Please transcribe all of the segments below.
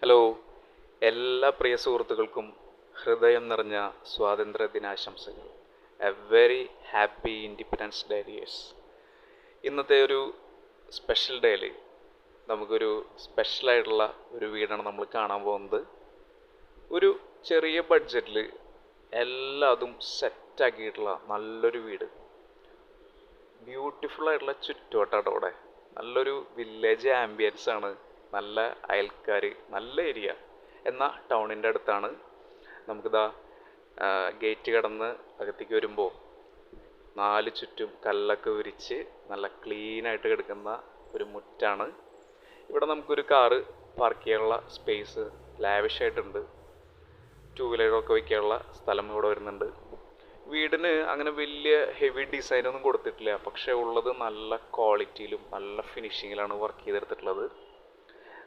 Hello, എല്ലാ പ്രിയ സുഹൃത്തുക്കൾക്കും ഹൃദയം നിറഞ്ഞ സ്വാതന്ത്ര്യ ദിനാശംസകൾ. A very happy independence day dears. ഇന്നത്തെ ഒരു സ്പെഷ്യൽ ഡേയിൽ നമുക്കൊരു സ്പെഷ്യലായിട്ടുള്ള ഒരു വീടാണ് നമ്മൾ കാണാൻ പോകുന്നത്. ഒരു ചെറിയ ബഡ്ജറ്റിൽ എല്ലാതും സെറ്റാക്കിയിട്ടുള്ള നല്ലൊരു വീട്. ബ്യൂട്ടിഫുൾ ആയിട്ടുള്ള ചുറ്റുവട്ടാണ് അവിടെ. നല്ലൊരു വില്ലേജ് ആംബിയൻസ് ആണ്. നല്ല അയൽക്കാർ, നല്ല ഏരിയ. എന്നാൽ ടൗണിൻ്റെ അടുത്താണ്. നമുക്കിതാ ഗേറ്റ് കടന്ന് അകത്തേക്ക് വരുമ്പോൾ നാല് ചുറ്റും കല്ലൊക്കെ വിരിച്ച് നല്ല ക്ലീനായിട്ട് കിടക്കുന്ന ഒരു മുറ്റാണ്. ഇവിടെ നമുക്കൊരു കാറ് പാർക്ക് ചെയ്യാനുള്ള സ്പേസ് ലാവിഷായിട്ടുണ്ട്. ടൂ വീലറൊക്കെ വയ്ക്കാനുള്ള സ്ഥലം ഇവിടെ വരുന്നുണ്ട്. വീടിന് അങ്ങനെ വലിയ ഹെവി ഡിസൈനൊന്നും കൊടുത്തിട്ടില്ല, പക്ഷേ ഉള്ളത് നല്ല ക്വാളിറ്റിയിലും നല്ല ഫിനിഷിങ്ങിലാണ് വർക്ക് ചെയ്തെടുത്തിട്ടുള്ളത്.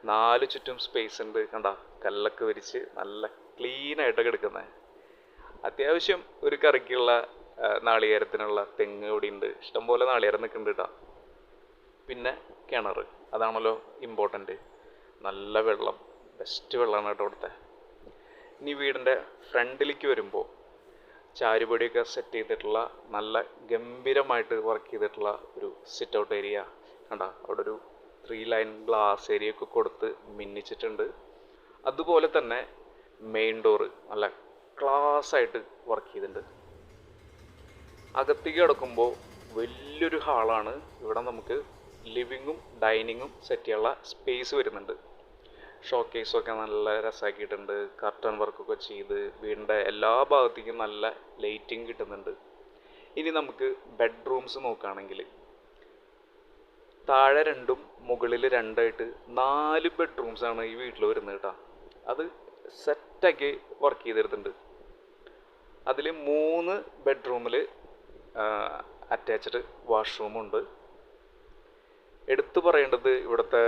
നാല് ചുറ്റും സ്പേസ് ഉണ്ട്, കണ്ട കല്ലൊക്കെ വിരിച്ച് നല്ല ക്ലീനായിട്ടൊക്കെ എടുക്കുന്നത്. അത്യാവശ്യം ഒരു കറിക്കുള്ള നാളികേരത്തിനുള്ള തെങ്ങ് ഇവിടെ ഉണ്ട്. ഇഷ്ടംപോലെ നാളികേരം നിൽക്കുന്നുണ്ട് കേട്ടോ. പിന്നെ കിണർ, അതാണല്ലോ ഇമ്പോർട്ടൻ്റ്. നല്ല വെള്ളം, ബെസ്റ്റ് വെള്ളമാണ് കേട്ടോ ഇവിടുത്തെ. ഇനി വീടിൻ്റെ ഫ്രണ്ടിലേക്ക് വരുമ്പോൾ ചാരുപടിയൊക്കെ സെറ്റ് ചെയ്തിട്ടുള്ള നല്ല ഗംഭീരമായിട്ട് വർക്ക് ചെയ്തിട്ടുള്ള ഒരു സിറ്റ് ഔട്ട് ഏരിയ കണ്ട. അവിടെ ഒരു 3 ലൈൻ ഗ്ലാസ് ഏരിയ ഒക്കെ കൊടുത്ത് മിന്നിച്ചിട്ടുണ്ട്. അതുപോലെ തന്നെ മെയിൻ ഡോറ് നല്ല ക്ലാസ് ആയിട്ട് വർക്ക് ചെയ്തിട്ടുണ്ട്. അകത്തേക്ക് കിടക്കുമ്പോൾ വലിയൊരു ഹാളാണ്. ഇവിടെ നമുക്ക് ലിവിങ്ങും ഡൈനിങ്ങും സെറ്റ് ചെയ്യാനുള്ള സ്പേസ് വരുന്നുണ്ട്. ഷോക്കേസൊക്കെ നല്ല രസമാക്കിയിട്ടുണ്ട്. കർട്ടൺ വർക്കൊക്കെ ചെയ്ത് വീടിൻ്റെ എല്ലാ ഭാഗത്തേക്കും നല്ല ലൈറ്റിങ് കിട്ടുന്നുണ്ട്. ഇനി നമുക്ക് ബെഡ്റൂംസ് നോക്കുകയാണെങ്കിൽ താഴെ 2ഉം മുകളിൽ 2ആയിട്ട് 4 ബെഡ്റൂംസാണ് ഈ വീട്ടിൽ വരുന്നത് കേട്ടോ. അത് സെറ്റാക്കി വർക്ക് ചെയ്തെടുത്തിട്ടുണ്ട്. അതിൽ 3 ബെഡ്റൂമിൽ അറ്റാച്ച്ഡ് വാഷ്റൂമുണ്ട്. എടുത്തു പറയേണ്ടത് ഇവിടുത്തെ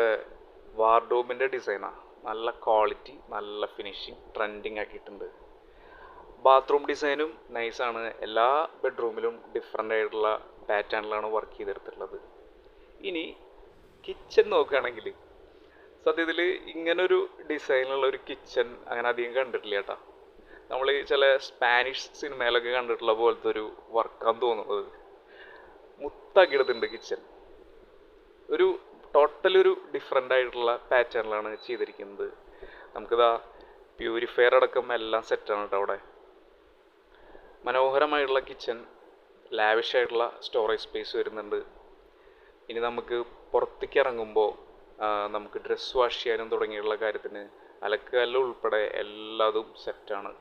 വാർഡ്രോബിൻ്റെ ഡിസൈനാണ്. നല്ല ക്വാളിറ്റി, നല്ല ഫിനിഷിങ്, ട്രെൻഡിങ് ആക്കിയിട്ടുണ്ട്. ബാത്റൂം ഡിസൈനും നൈസാണ്. എല്ലാ ബെഡ്റൂമിലും ഡിഫറെൻ്റ് ആയിട്ടുള്ള പാറ്റേണിലാണ് വർക്ക് ചെയ്തെടുത്തിട്ടുള്ളത്. ഇനി കിച്ചൺ നോക്കുകയാണെങ്കിൽ സത്യത്തിൽ ഇങ്ങനൊരു ഡിസൈനിലുള്ള ഒരു കിച്ചൺ അങ്ങനെ അധികം കണ്ടിട്ടില്ല കേട്ടോ. നമ്മൾ ചില സ്പാനിഷ് സിനിമയിലൊക്കെ കണ്ടിട്ടുള്ള പോലത്തെ ഒരു വർക്കാന്ന് തോന്നുന്നത്. മുത്താക്കിയെടുത്തിട്ടുണ്ട് കിച്ചൺ. ഒരു ടോട്ടൽ ഒരു ഡിഫറെൻ്റ് ആയിട്ടുള്ള പാറ്റേണിലാണ് ചെയ്തിരിക്കുന്നത്. നമുക്കിതാ പ്യൂരിഫയർ അടക്കം എല്ലാം സെറ്റാണ് കേട്ടോ അവിടെ. മനോഹരമായിട്ടുള്ള കിച്ചൺ, ലാവിഷായിട്ടുള്ള സ്റ്റോറേജ് സ്പേസ് വരുന്നുണ്ട്. ഇനി നമുക്ക് പുറത്തേക്ക് ഇറങ്ങുമ്പോൾ നമുക്ക് ഡ്രസ്സ് വാഷ് ചെയ്യാനും തുടങ്ങിയുള്ള കാര്യത്തിന് അലക്കുകല്ല് ഉൾപ്പെടെ എല്ലാതും സെറ്റാണ്.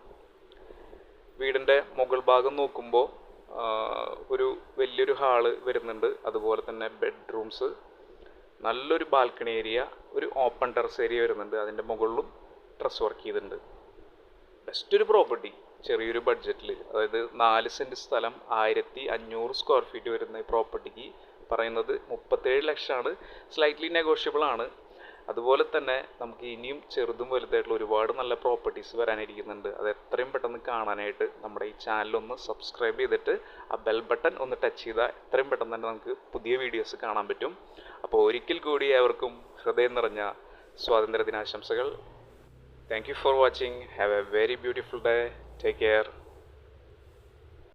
വീടിൻ്റെ മുകൾ ഭാഗം നോക്കുമ്പോൾ ഒരു വലിയൊരു ഹാള് വരുന്നുണ്ട്. അതുപോലെ തന്നെ ബെഡ്റൂംസ്, നല്ലൊരു ബാൽക്കണി ഏരിയ, ഒരു ഓപ്പൺ ടെറസ് ഏരിയ വരുന്നുണ്ട്. അതിൻ്റെ മുകളിലും ഡ്രസ് വർക്ക് ചെയ്തിട്ടുണ്ട്. ബെസ്റ്റ് ഒരു പ്രോപ്പർട്ടി ചെറിയൊരു ബഡ്ജറ്റിൽ, അതായത് 4 സെൻറ്റ് സ്ഥലം 1500 സ്ക്വയർ ഫീറ്റ് വരുന്ന ഈ പ്രോപ്പർട്ടിക്ക് പറയുന്നത് 37 ലക്ഷമാണ്. സ്ലൈറ്റ്ലി നെഗോഷ്യബിൾ ആണ്. അതുപോലെ തന്നെ നമുക്ക് ഇനിയും ചെറുതും വലുതായിട്ടുള്ള ഒരുപാട് നല്ല പ്രോപ്പർട്ടീസ് വരാനിരിക്കുന്നുണ്ട്. അത് എത്രയും പെട്ടെന്ന് കാണാനായിട്ട് നമ്മുടെ ഈ ചാനലൊന്ന് സബ്സ്ക്രൈബ് ചെയ്തിട്ട് ആ ബെൽ ബട്ടൺ ഒന്ന് ടച്ച് ചെയ്താൽ എത്രയും പെട്ടെന്ന് തന്നെ നമുക്ക് പുതിയ വീഡിയോസ് കാണാൻ പറ്റും. അപ്പോൾ ഒരിക്കൽ കൂടി ഏവർക്കും ഹൃദയം നിറഞ്ഞ സ്വാതന്ത്ര്യ ദിനാശംസകൾ. Thank you for watching. Have a very beautiful day. Take care.